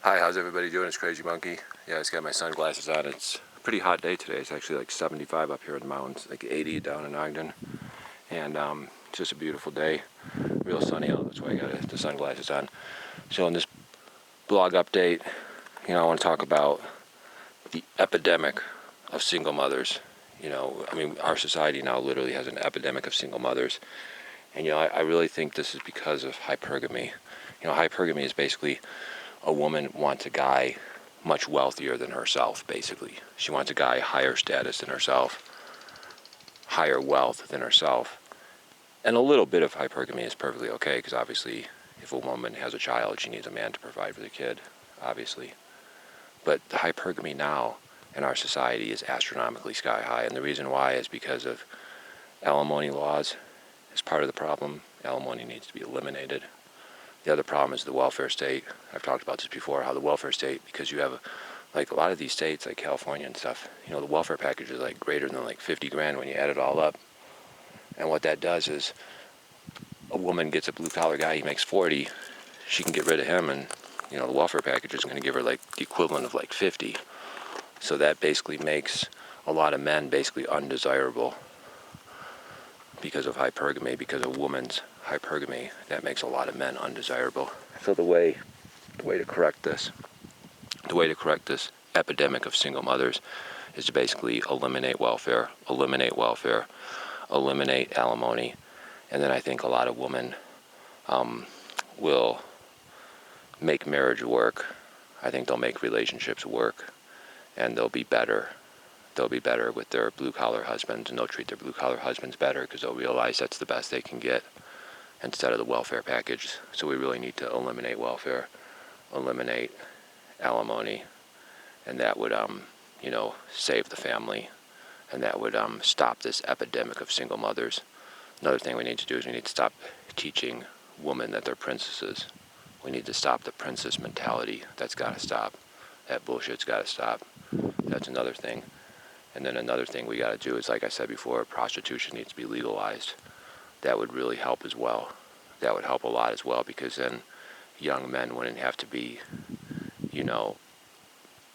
Hi, how's everybody doing? It's Crazy Monkey. Yeah, I just got my sunglasses on. It's a pretty hot day today. It's actually like 75 up here in the mountains, like 80 down in Ogden. And it's just a beautiful day. Real sunny out, that's why I got the sunglasses on. So in this blog update, I want to talk about the epidemic of single mothers. Our society now literally has an epidemic of single mothers. And, I really think this is because of hypergamy. Hypergamy is basically a woman wants a guy much wealthier than herself, basically. She wants a guy higher status than herself, higher wealth than herself. And a little bit of hypergamy is perfectly okay, because obviously if a woman has a child, she needs a man to provide for the kid, obviously. But the hypergamy now in our society is astronomically sky high, and the reason why is because of alimony laws is part of the problem. Alimony needs to be eliminated. The other problem is the welfare state. I've talked about this before, how the welfare state, because you have like a lot of these states like California and stuff, the welfare package is like greater than like 50 grand when you add it all up. And what that does is a woman gets a blue collar guy, he makes 40, she can get rid of him, and the welfare package is going to give her like the equivalent of like 50. So that basically makes a lot of men basically undesirable because of hypergamy, because of woman's hypergamy. That makes a lot of men undesirable. So the way to correct this epidemic of single mothers is to basically eliminate welfare, eliminate alimony, and then I think a lot of women will make marriage work. I think they'll make relationships work, and they'll be better. They'll be better with their blue-collar husbands, and they'll treat their blue-collar husbands better because they'll realize that's the best they can get instead of the welfare package. So we really need to eliminate welfare, eliminate alimony, and that would, save the family, and that would stop this epidemic of single mothers. Another thing we need to do is we need to stop teaching women that they're princesses. We need to stop the princess mentality. That's got to stop. That bullshit's got to stop. That's another thing. And then another thing we got to do is, like I said before, prostitution needs to be legalized. That would really help as well. That would help a lot as well, because then young men wouldn't have to be,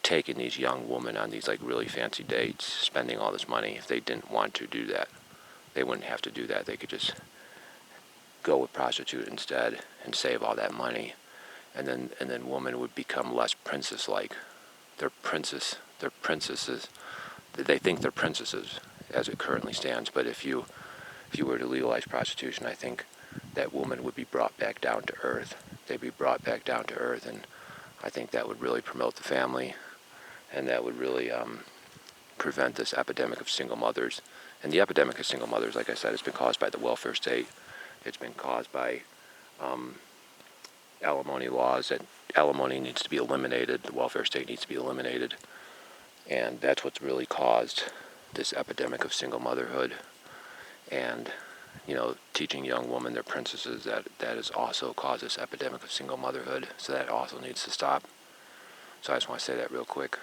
taking these young women on these like really fancy dates, spending all this money. If they didn't want to do that, they wouldn't have to do that. They could just go with prostitute instead and save all that money. And then women would become less princess-like. They're princesses. They think they're princesses as it currently stands. But if you were to legalize prostitution, I think that woman would be brought back down to earth. They'd be brought back down to earth, and I think that would really promote the family, and that would really prevent this epidemic of single mothers. And the epidemic of single mothers, like I said, has been caused by the welfare state. It's been caused by alimony laws. That alimony needs to be eliminated. The welfare state needs to be eliminated. And that's what's really caused this epidemic of single motherhood. And, teaching young women they're princesses, that has also caused this epidemic of single motherhood. So that also needs to stop. So I just want to say that real quick.